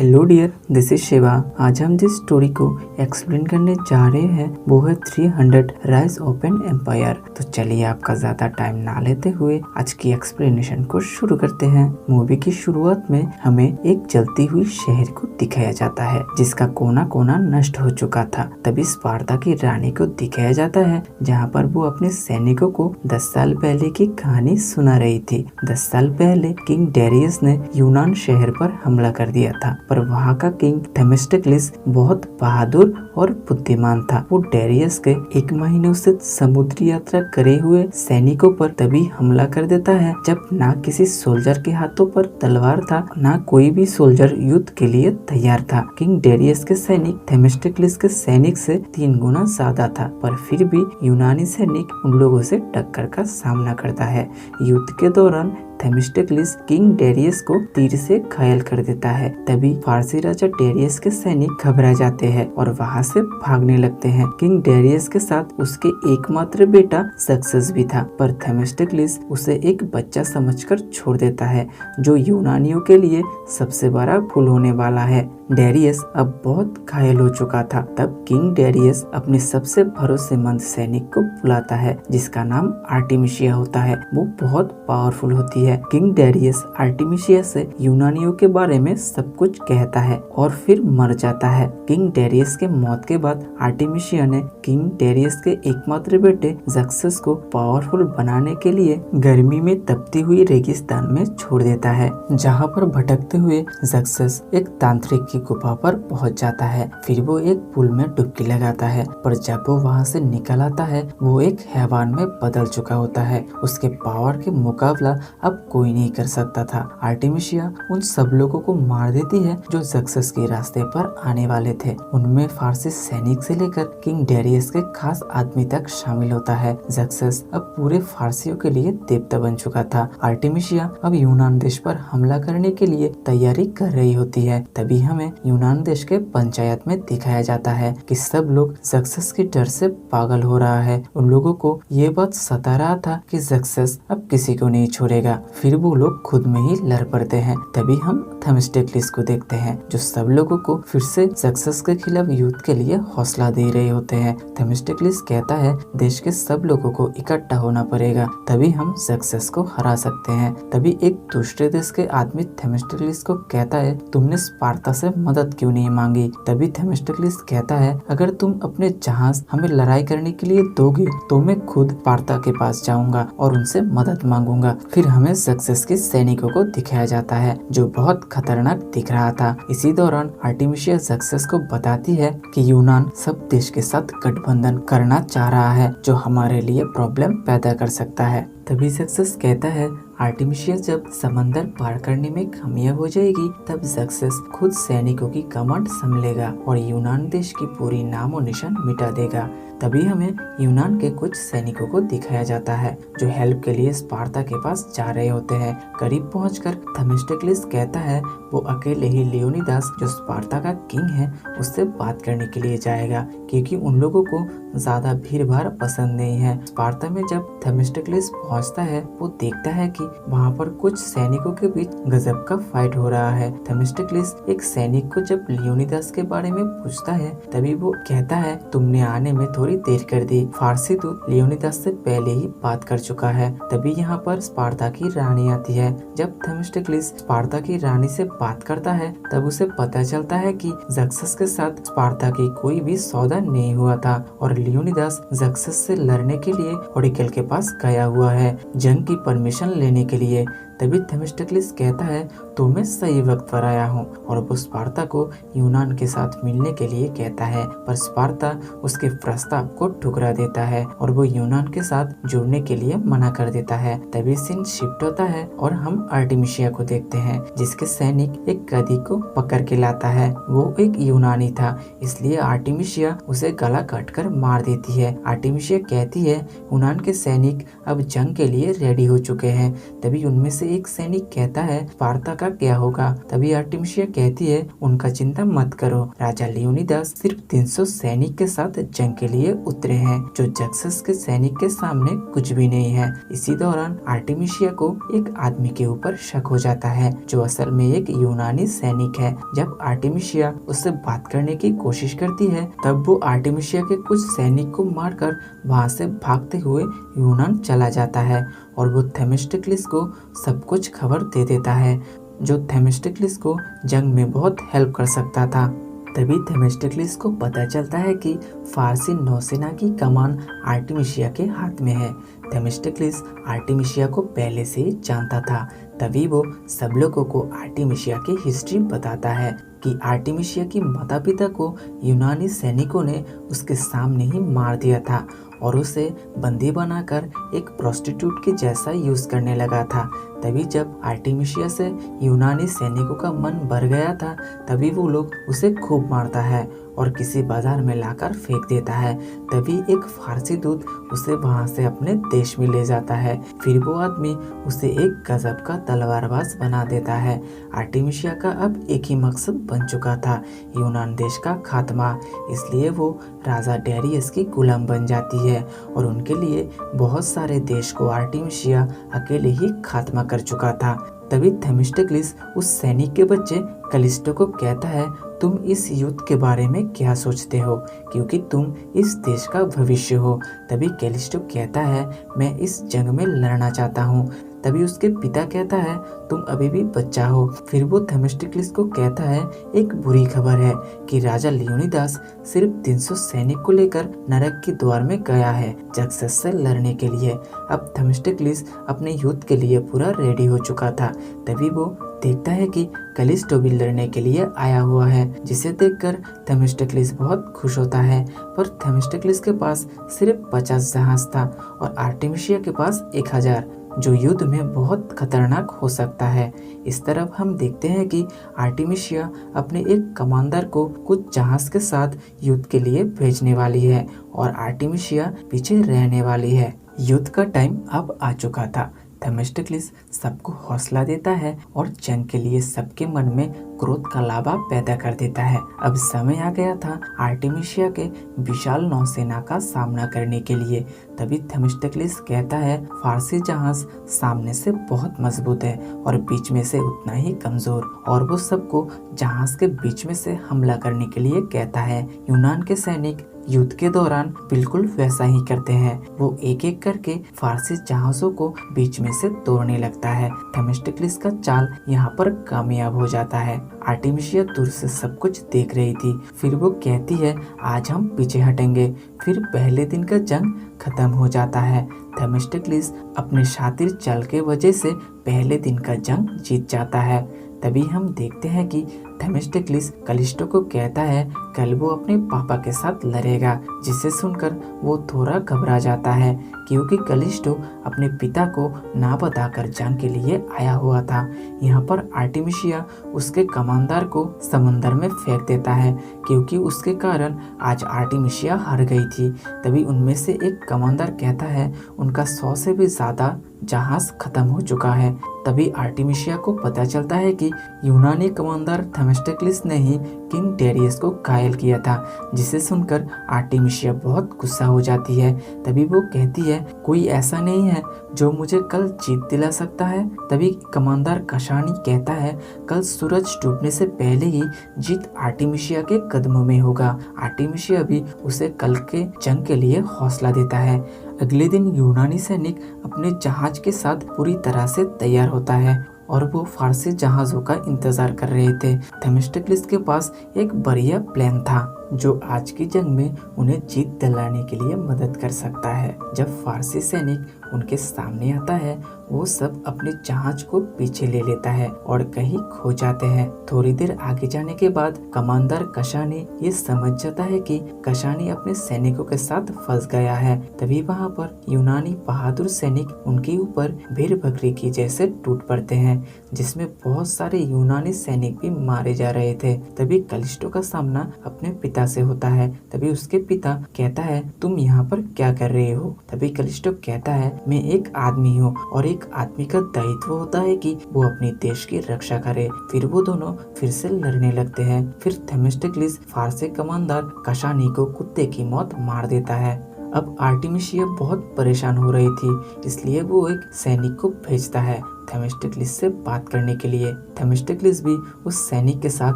Hello dear, this is Shiva. आज हम जिस स्टोरी को एक्सप्लेन करने जा रहे हैं वो है 300 राइज ऑफ एन एम्पायर। तो चलिए आपका ज्यादा टाइम ना लेते हुए आज की एक्सप्लेनेशन को शुरू करते हैं। मूवी की शुरुआत में हमें एक जलती हुई शहर को दिखाया जाता है जिसका कोना कोना नष्ट हो चुका था। तभी स्पार्ता की रानी को दिखाया जाता है जहाँ पर वो अपने सैनिकों को 10 साल पहले की कहानी सुना रही थी। 10 साल पहले किंग डेरियस ने यूनान शहर पर हमला कर दिया था, पर वहाँ का किंग थेमिस्टोक्लिस बहुत बहादुर और बुद्धिमान था। वो डेरियस के 1 महीनों से समुद्री यात्रा करे हुए सैनिकों पर तभी हमला कर देता है जब ना किसी सोल्जर के हाथों पर तलवार था, ना कोई भी सोल्जर युद्ध के लिए तैयार था। किंग डेरियस के सैनिक थेमिस्टोक्लिस के सैनिक से 3 गुना ज्यादा था, पर फिर भी यूनानी सैनिक उन लोगों से टक्कर का सामना करता है। युद्ध के दौरान थेमिस्टोक्लिस किंग डेरियस को तीर से घायल कर देता है। तभी फारसी राजा डेरियस के सैनिक घबरा जाते हैं और वहां से भागने लगते हैं। किंग डेरियस के साथ उसके एकमात्र बेटा सक्सेस भी था, पर थेमिस्टोक्लिस उसे एक बच्चा समझकर छोड़ देता है जो यूनानियों के लिए सबसे बड़ा भूल होने वाला है। डेरियस अब बहुत घायल हो चुका था। तब किंग डेरियस अपने सबसे भरोसेमंद सैनिक को बुलाता है जिसका नाम आर्टिमिशिया होता है। वो बहुत पावरफुल होती है। किंग डेरियस आर्टिमिशिया से यूनानियों के बारे में सब कुछ कहता है और फिर मर जाता है। किंग डेरियस के मौत के बाद आर्टिमिशिया ने किंग डेरियस के एकमात्र बेटे जक्सस को पावरफुल बनाने के लिए गर्मी में तपती हुई रेगिस्तान में छोड़ देता है, जहाँ पर भटकते हुए जक्सस एक तांत्रिक की गुफा पर पहुंच जाता है। फिर वो एक पुल में डुबकी लगाता है, पर जब वो वहाँ से निकल आता है वो एक हैवान में बदल चुका होता है। उसके पावर के मुकाबला अब कोई नहीं कर सकता था। आर्टिमिशिया उन सब लोगों को मार देती है जो जक्सस के रास्ते पर आने वाले थे। उनमें फारसी सैनिक से लेकर किंग डेरियस के खास आदमी तक शामिल होता है। जक्सस अब पूरे फारसियों के लिए देवता बन चुका था। आर्टिमिशिया अब यूनान देश पर हमला करने के लिए तैयारी कर रही होती है। तभी हमें यूनान देश के पंचायत में दिखाया जाता है कि सब लोग जक्सस के डर से पागल हो रहा है। उन लोगों को ये बात सता रहा था कि जक्सस अब किसी को नहीं छोड़ेगा। फिर वो लोग खुद में ही लड़ पड़ते हैं। तभी हम थेमिस्टोक्लिस को देखते हैं जो सब लोगों को फिर से जक्सस के खिलाफ युद्ध के लिए हौसला दे रहे होते हैं। थेमिस्टोक्लिस कहता है देश के सब लोगों को इकट्ठा होना पड़ेगा, तभी हम जक्सस को हरा सकते हैं। तभी एक दूसरे देश के आदमी थेमिस्टोक्लिस को कहता है तुमने स्पार्ता से मदद क्यों नहीं मांगी। तभी थेमिस्टोक्लिस कहता है अगर तुम अपने जहाज हमें लड़ाई करने के लिए दोगे तो मैं खुद स्पार्ता के पास जाऊंगा और उनसे मदद मांगूंगा। फिर हमें जक्सस के सैनिकों को दिखाया जाता है जो बहुत खतरनाक दिख रहा था। इसी दौरान आर्टिमिशिया जक्सस को बताती है कि यूनान सब देश के साथ गठबंधन करना चाह रहा है जो हमारे लिए प्रॉब्लम पैदा कर सकता है। तभी जक्सस कहता है आर्टिमिशिया जब समंदर पार करने में कामयाब हो जाएगी तब जक्सस खुद सैनिकों की कमांड संभालेगा और यूनान देश की पूरी नामो निशान मिटा देगा। तभी हमें यूनान के कुछ सैनिकों को दिखाया जाता है जो हेल्प के लिए स्पार्ता के पास जा रहे होते हैं। करीब पहुंचकर थेमिस्टोक्लिस कहता है वो अकेले ही लियोनिदास जो स्पार्ता का किंग है उससे बात करने के लिए जाएगा क्योंकि उन लोगों को ज्यादा भीड़ भाड़ पसंद नहीं है। स्पार्ता में जब थेमिस्टोक्लिस पहुंचता है वो देखता है कि वहाँ पर कुछ सैनिकों के बीच गजब का फाइट हो रहा है। थेमिस्टोक्लिस एक सैनिक को जब लियोनिदास के बारे में पूछता है तभी वो कहता है तुमने आने में थोड़ी देर कर दी, फारसी तो लियोनिदास से पहले ही बात कर चुका है। तभी यहाँ पर स्पार्ता की रानी आती है। जब थेमिस्टोक्लिस स्पार्ता की रानी से बात करता है तब उसे पता चलता है कि जक्सस के साथ स्पार्ता की कोई भी सौदा नहीं हुआ था और लियोनिदास जक्सस से लड़ने के लिए ओरेकल के पास गया हुआ है जंग की परमिशन लेने के लिए। तभी थेमिस्टोक्लिस कहता है तो मैं सही वक्त पर आया हूँ और वो स्पार्ता को यूनान के साथ मिलने के लिए कहता है, पर स्पार्ता उसके प्रस्ताव को ठुकरा देता है और वो यूनान के साथ जुड़ने के लिए मना कर देता है। तभी सीन शिफ्ट होता है और हम आर्टिमिशिया को देखते हैं जिसके सैनिक एक कैदी को पकड़ के लाता है। वो एक यूनानी था इसलिए आर्टिमिशिया उसे गला काटकर मार देती है। आर्टिमिशिया कहती है यूनान के सैनिक अब जंग के लिए रेडी हो चुके हैं। तभी उनमें से एक सैनिक कहता है स्पार्ता का क्या होगा। तभी आर्टेमिसिया कहती है उनका चिंता मत करो, राजा लियोनिदास सिर्फ 300 सैनिक के साथ जंग के लिए उतरे हैं, जो जक्सस के सैनिक के सामने कुछ भी नहीं है। इसी दौरान आर्टेमिसिया को एक आदमी के ऊपर शक हो जाता है, जो असल में एक यूनानी सैनिक है। जब आर्टेमिसिया उससे बात करने की कोशिश करती है, तब वो आर्टेमिसिया के कुछ सैनिक को मारकर वहाँ से भागते हुए यूनान चला जाता है और वो थेमिस्टोक्लिस को सब कुछ खबर दे देता है, जो थेमिस्टोक्लिस को जंग में बहुत हेल्प कर सकता था। तभी थेमिस्टोक्लिस को पता चलता है कि फारसी नौसेना की कमान आर्टेमिसिया के हाथ में है। थेमिस्टोक्लिस आर्टेमिसिया को पहले से ही जानता था। तभी वो सब लोगों को आर्टेमिसिया की हिस्ट्री बताता है कि आर्टेमिसिया की माता पिता को यूनानी सैनिकों ने उसके सामने ही मार दिया था और उसे बंदी बनाकर एक प्रोस्टिट्यूट के जैसा यूज करने लगा था। तभी जब आर्टेमिसिया से यूनानी सैनिकों का मन भर गया था, तभी वो लोग उसे खूब मारता है और किसी बाजार में लाकर फेंक देता है। तभी एक फारसी दूत उसे वहां से अपने देश में ले जाता है। फिर वो आदमी उसे एक गजब का तलवारबाज बना देता है। आर्टेमिसिया का अब एक ही मकसद बन चुका था, यूनान देश का खात्मा। इसलिए वो राजा डेरियस की गुलाम बन जाती है और उनके लिए बहुत सारे देश को आर्टेमिसिया अकेले ही खात्मा कर चुका था। तभी थेमिस्टोक्लिस उस सैनिक के बच्चे कलिस्टो को कहता है तुम इस युद्ध के बारे में क्या सोचते हो, क्योंकि तुम इस देश का भविष्य हो। तभी कैलिस्टो कहता है मैं इस जंग में लड़ना चाहता हूँ। तभी उसके पिता कहता है तुम अभी भी बच्चा हो। फिर वो थेमिस्टोक्लिस को कहता है एक बुरी खबर है कि राजा लियोनिदास सिर्फ 300 सैनिक को लेकर नरक के द्वार में गया है जक्सस से लड़ने के लिए। अब थेमिस्टोक्लिस अपने युद्ध के लिए पूरा रेडी हो चुका था। तभी वो देखता है कि कलिस्टो भी लड़ने के लिए आया हुआ है, जिसे देखकर थेमिस्टोक्लिस बहुत खुश होता है। पर थेमिस्टोक्लिस के पास सिर्फ 50 जहाज था और आर्टेमिसिया के पास 1000, जो युद्ध में बहुत खतरनाक हो सकता है। इस तरफ हम देखते हैं कि आर्टेमिसिया अपने एक कमांडर को कुछ जहाज के साथ युद्ध के लिए भेजने वाली है और आर्टेमिसिया पीछे रहने वाली है। युद्ध का टाइम अब आ चुका था। थेमिस्टोक्लिस सबको हौसला देता है और जंग के लिए सबके मन में क्रोध का लावा पैदा कर देता है। अब समय आ गया था आर्टेमिसिया के विशाल नौसेना का सामना करने के लिए। तभी थेमिस्टोक्लिस कहता है फारसी जहाज सामने से बहुत मजबूत है और बीच में से उतना ही कमजोर, और वो सबको जहाज के बीच में से हमला करने के लिए कहता है। यूनान के सैनिक युद्ध के दौरान बिल्कुल वैसा ही करते हैं। वो एक एक करके फारसी जहाजों को बीच में से तोड़ने लगता है। थेमिस्टोक्लिस का चाल यहाँ पर कामयाब हो जाता है। आर्टेमिसिया दूर से सब कुछ देख रही थी। फिर वो कहती है आज हम पीछे हटेंगे। फिर पहले दिन का जंग खत्म हो जाता है। थेमिस्टोक्लिस अपने शातिर चाल के वजह से पहले दिन का जंग जीत जाता है। तभी हम देखते हैं कि थेमिस्टोक्लिस कलिस्टो को कहता है कल वो अपने पापा के साथ लड़ेगा, जिसे सुनकर वो थोड़ा घबरा जाता है क्योंकि कलिस्टो अपने पिता को ना बताकर जंग के लिए आया हुआ था। यहाँ पर आर्टेमिसिया उसके कमांडर को समंदर में फेंक देता है क्योंकि उसके कारण आज आर्टेमिसिया हार गई थी। तभी उनमें से एक कमांडर कहता है उनका 100 से भी ज्यादा जहाज खत्म हो चुका है। तभी आर्टेमिसिया को पता चलता है कि यूनानी कमांडर थेमिस्टोक्लिस ने ही किंग डेरियस को घायल किया था, जिसे सुनकर आर्टेमिसिया बहुत गुस्सा हो जाती है। तभी वो कहती है कोई ऐसा नहीं है जो मुझे कल जीत दिला सकता है। तभी कमांडर कशानी कहता है कल सूरज डूबने से पहले ही जीत आर्टेमिसिया के कदमों में होगा। आर्टेमिसिया भी उसे कल के जंग के लिए हौसला देता है। अगले दिन यूनानी सैनिक अपने जहाज के साथ पूरी तरह से तैयार होता है और वो फारसी जहाजों का इंतजार कर रहे थे। थेमिस्टोक्लिस के पास एक बढ़िया प्लान था जो आज की जंग में उन्हें जीत दिलाने के लिए मदद कर सकता है। जब फारसी सैनिक उनके सामने आता है, वो सब अपने जहाज को पीछे ले लेता है और कहीं खो जाते हैं। थोड़ी देर आगे जाने के बाद कमांडर कशानी ये समझ जाता है कि कशानी अपने सैनिकों के साथ फंस गया है। तभी वहाँ पर यूनानी बहादुर सैनिक उनके ऊपर भेड़ बकरी की जैसे टूट पड़ते हैं, जिसमें बहुत सारे यूनानी सैनिक भी मारे जा रहे थे। तभी कलिस्टो का सामना अपने पिता पिता से होता है। तभी उसके पिता कहता है तुम यहाँ पर क्या कर रहे हो। तभी कलिस्टो कहता है मैं एक आदमी हूँ और एक आदमी का दायित्व होता है कि वो अपने देश की रक्षा करे। फिर वो दोनों फिर से लड़ने लगते हैं। फिर थेमिस्टोक्लिस फारसी कमांडर कशानी को कुत्ते की मौत मार देता है। अब आर्टेमिसिया बहुत परेशान हो रही थी, इसलिए वो एक सैनिक को भेजता है थेमिस्टोक्लिस से बात करने के लिए। थेमिस्टोक्लिस भी उस सैनिक के साथ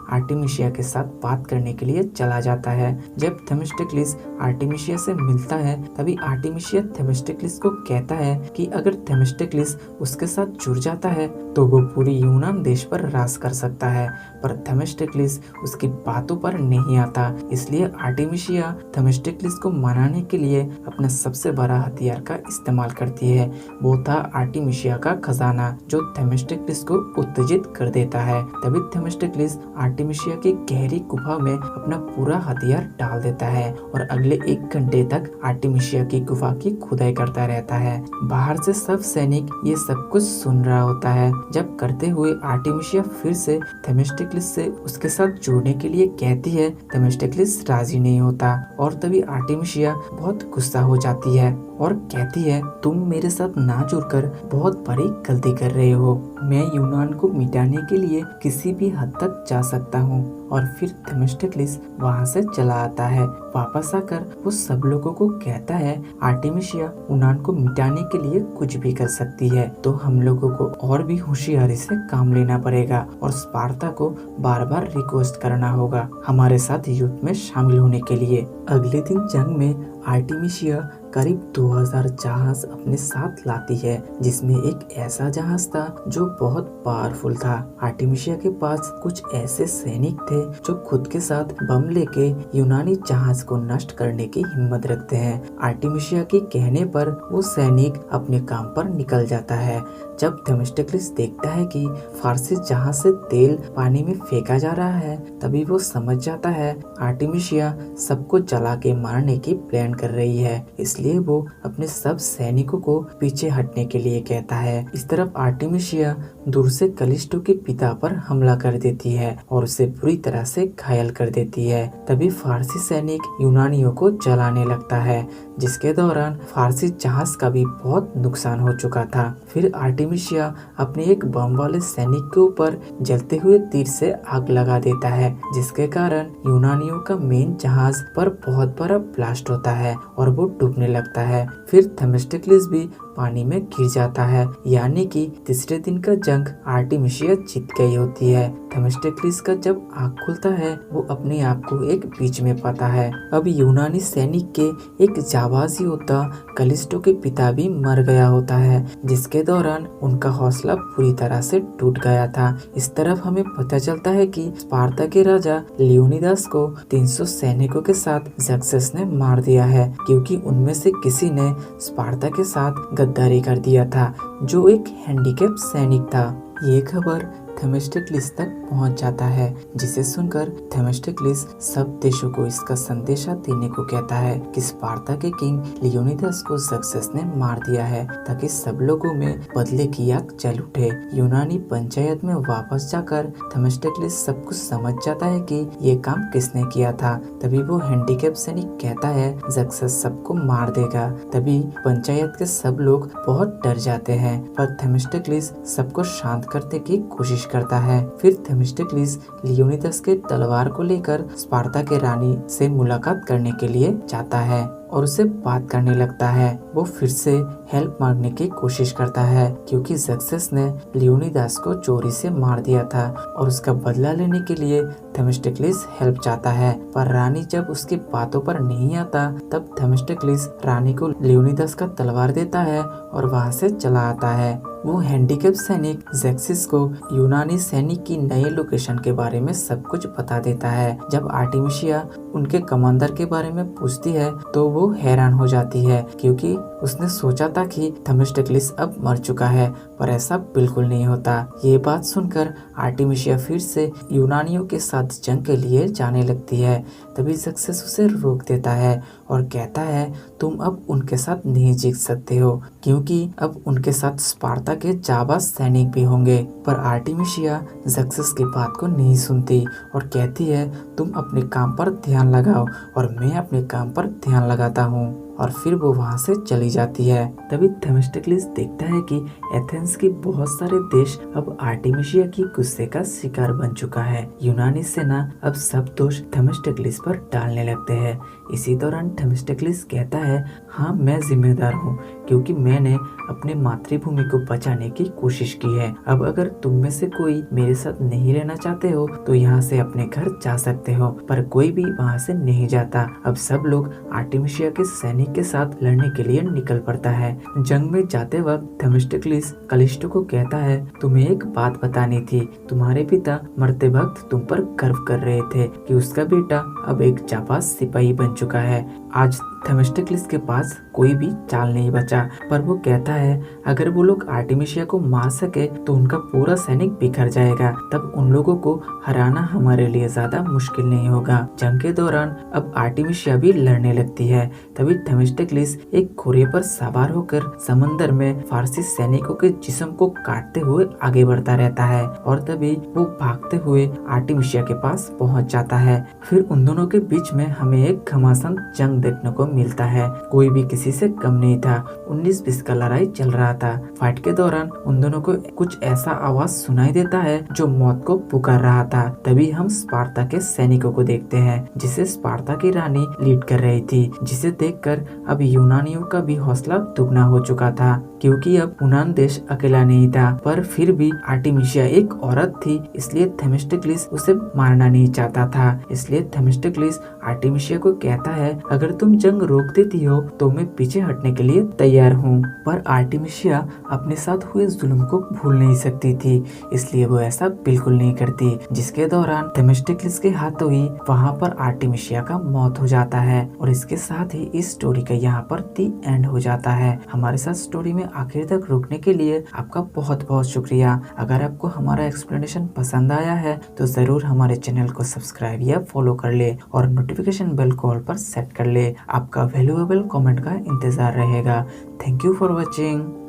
आर्टेमिसिया के साथ बात करने के लिए चला जाता है। जब थेमिस्टोक्लिस आर्टेमिसिया से मिलता है तभी आर्टेमिसिया थेमिस्टोक्लिस को कहता है कि अगर थेमिस्टोक्लिस उसके साथ जुड़ जाता है तो वो पूरी यूनान देश पर राज कर सकता है। पर थेमिस्टोक्लिस उसकी बातों पर नहीं आता, इसलिए आर्टेमिसिया थेमिस्टोक्लिस को मनाने के लिए अपना सबसे बड़ा हथियार का इस्तेमाल करती है। वो था आर्टेमिसिया का खजाना, जो थेमिस्टोक्लिस को उत्तेजित कर देता है। तभी थेमिस्टोक्लिस आर्टेमिसिया की गहरी गुफा में अपना पूरा हथियार डाल देता है और अगले 1 घंटे तक आर्टेमिसिया की गुफा की खुदाई करता रहता है। बाहर से सब सैनिक ये सब कुछ सुन रहा होता है। जब करते हुए आर्टेमिसिया फिर से थेमिस्टोक्लिस से उसके साथ जुड़ने के लिए कहती है, थेमिस्टोक्लिस राजी नहीं होता और तभी आर्टेमिसिया बहुत गुस्सा हो जाती है और कहती है तुम मेरे साथ ना जुड़कर बहुत बड़ी गलती कर रहे हो। मैं यूनान को मिटाने के लिए किसी भी हद तक जा सकता हूँ। और फिर थेमिस्टोक्लिस वहाँ से चला आता है। वापस आकर वो सब लोगों को कहता है आर्टेमिसिया यूनान को मिटाने के लिए कुछ भी कर सकती है, तो हम लोगों को और भी होशियारी से काम लेना पड़ेगा और स्पार्ता को बार बार रिक्वेस्ट करना होगा हमारे साथ युद्ध में शामिल होने के लिए। अगले दिन जंग में आर्टेमिसिया करीब 2000 जहाज अपने साथ लाती है, जिसमें एक ऐसा जहाज था जो बहुत पावरफुल था। आर्टेमिसिया के पास कुछ ऐसे सैनिक थे जो खुद के साथ बम लेके यूनानी जहाज को नष्ट करने की हिम्मत रखते हैं। आर्टेमिसिया के कहने पर वो सैनिक अपने काम पर निकल जाता है। जब थेमिस्टोक्लिस देखता है कि फारसी जहाज से तेल पानी में फेंका जा रहा है, तभी वो समझ जाता है आर्टेमिसिया सबको जला के मारने की प्लान कर रही है, इसलिए वो अपने सब सैनिकों को पीछे हटने के लिए कहता है। इस तरफ आर्टेमिसिया दूर से कलिस्टो के पिता पर हमला कर देती है और उसे बुरी तरह से घायल कर देती है। तभी फारसी सैनिक यूनानियों को जलाने लगता है, जिसके दौरान फारसी जहाज का भी बहुत नुकसान हो चुका था। फिर आर्टेमिसिया अपने एक बम वाले सैनिक के ऊपर जलते हुए तीर से आग लगा देता है, जिसके कारण यूनानियों का मेन जहाज पर बहुत बड़ा ब्लास्ट होता है और वो डूबने लगता है। फिर थेमिस्टोक्लिस भी पानी में गिर जाता है, यानी कि तीसरे दिन का जंग आर्टेमिसिया जीत गई होती है। थेमिस्टोक्लिस का जब आँख खुलता है वो अपने आप को एक बीच में पाता है। अब यूनानी सैनिक के एक जाबाज योद्धा कलिस्टो के पिता भी मर गया होता है, जिसके दौरान उनका हौसला पूरी तरह से टूट गया था। इस तरफ हमें पता चलता है कि स्पार्ता के राजा लियोनिदास को 300 सैनिकों के साथ ज़ेक्सस ने मार दिया है, क्योंकि उनमें से किसी ने स्पार्ता के साथ गद्दारी कर दिया था, जो एक हैंडीकैप सैनिक था। ये खबर थेमिस्टोक्लिस तक पहुंच जाता है, जिसे सुनकर थेमिस्टोक्लिस सब देशों को इसका संदेशा देने को कहता है कि स्पार्ता के किंग लियोनिदास को ज़ेक्सस ने मार दिया है, ताकि सब लोगों में बदले की आग जल उठे। यूनानी पंचायत में वापस जाकर थेमिस्टोक्लिस सब कुछ समझ जाता है कि ये काम किसने किया था। तभी वो हैंडीकैप सैनिक कहता है ज़ेक्सस सबको मार देगा। तभी पंचायत के सब लोग बहुत डर जाते हैं, पर थेमिस्टोक्लिस सबको शांत करने की कोशिश करता है। फिर थेमिस्टोक्लिस लियोनिदास के तलवार को लेकर स्पार्ता के रानी से मुलाकात करने के लिए जाता है और उससे बात करने लगता है। वो फिर से हेल्प मांगने की कोशिश करता है, क्योंकि ज़ेक्सस ने लियोनिदास को चोरी से मार दिया था और उसका बदला लेने के लिए थेमिस्टोक्लिस हेल्प चाहता है। पर रानी जब उसकी बातों पर नहीं आता, तब थेमिस्टोक्लिस रानी को लियोनिदास का तलवार देता है और वहाँ से चला आता है। वो हैंडीकैप सैनिक ज़ेक्सस को यूनानी सैनिक की नई लोकेशन के बारे में सब कुछ बता देता है। जब आर्टेमिसिया उनके कमांडर के बारे में पूछती है तो वो हैरान हो जाती है, क्योंकि उसने सोचा था कि थेमिस्टोक्लिस अब मर चुका है, पर ऐसा बिल्कुल नहीं होता। ये बात सुनकर आर्टेमिसिया फिर से यूनानियों के साथ जंग के लिए जाने लगती है। तभी ज़ेक्स उसे रोक देता है और कहता है तुम अब उनके साथ नहीं जीत सकते हो, क्योंकि अब उनके साथ स्पार्ता के जाबाज सैनिक भी होंगे। पर आर्टेमिसिया ज़ेक्स की बात को नहीं सुनती और कहती है तुम अपने काम पर ध्यान लगाओ और मैं अपने काम पर ध्यान लगाता हूँ, और फिर वो वहाँ से चली जाती है। तभी थेमिस्टोक्लिस देखता है कि एथेंस के बहुत सारे देश अब आर्टेमिसिया की गुस्से का शिकार बन चुका है। यूनानी सेना अब सब दोष थेमिस्टोक्लिस पर डालने लगते हैं। इसी दौरान थेमिस्टोक्लिस कहता है हाँ मैं जिम्मेदार हूँ, क्योंकि मैंने अपने मातृभूमि को बचाने की कोशिश की है। अब अगर तुम में से कोई मेरे साथ नहीं रहना चाहते हो तो यहाँ से अपने घर जा सकते हो, पर कोई भी वहाँ से नहीं जाता। अब सब लोग आर्टेमिसिया के सैनिक के साथ लड़ने के लिए निकल पड़ता है। जंग में जाते वक्त थेमिस्टोक्लिस कलिस्टो को कहता है तुम्हें एक बात बतानी थी, तुम्हारे पिता मरते वक्त तुम पर गर्व कर रहे थे कि उसका बेटा अब एक जाबाज सिपाही बन चुका है। आज थेमिस्टोक्लिस के पास कोई भी चाल नहीं बचा, पर वो कहता है अगर वो लोग आर्टेमिसिया को मार सके तो उनका पूरा सैनिक बिखर जाएगा, तब उन लोगों को हराना हमारे लिए ज्यादा मुश्किल नहीं होगा। जंग के दौरान अब आर्टेमिसिया भी लड़ने लगती है। तभी थेमिस्टोक्लिस एक घोड़े पर सवार होकर समंदर में फारसी सैनिकों के जिस्म को काटते हुए आगे बढ़ता रहता है, और तभी वो भागते हुए आर्टेमिसिया के पास पहुंच जाता है। फिर उन दोनों के बीच में हमें एक घमासान जंग देखने को मिलता है। कोई भी किसी से कम नहीं था। 19-20 का लड़ाई चल रहा था। फाइट के दौरान उन दोनों को कुछ ऐसा आवाज सुनाई देता है जो मौत को पुकार रहा था। तभी हम स्पार्ता के सैनिकों को देखते हैं, जिसे स्पार्ता की रानी लीड कर रही थी, जिसे देखकर अब यूनानियों का भी हौसला दुगना हो चुका था, क्योंकि अब यूनान देश अकेला नहीं था। पर फिर भी आर्टेमिसिया एक औरत थी, इसलिए थेमिस्टोक्लिस उसे मारना नहीं चाहता था। इसलिए थेमिस्टोक्लिस आर्टेमिसिया को कहता है अगर तुम जंग रोक देती हो तो मैं पीछे हटने के लिए तैयार हूँ। पर आर्टेमिसिया अपने साथ हुए जुल्म को भूल नहीं सकती थी, इसलिए वो ऐसा बिल्कुल नहीं करती, जिसके दौरान थेमिस्टोक्लिस के हाथों ही वहाँ पर आर्टेमिसिया का मौत हो जाता है। और इसके साथ ही इस स्टोरी का यहाँ पर दी एंड हो जाता है। हमारे साथ स्टोरी में आखिर तक रुकने के लिए आपका बहुत बहुत शुक्रिया। अगर आपको हमारा एक्सप्लेनेशन पसंद आया है तो जरूर हमारे चैनल को सब्सक्राइब या फॉलो कर ले और नोटिफिकेशन बेल कॉल पर सेट कर ले। आपका वैल्यूएबल कमेंट का इंतजार रहेगा। Thank you for watching.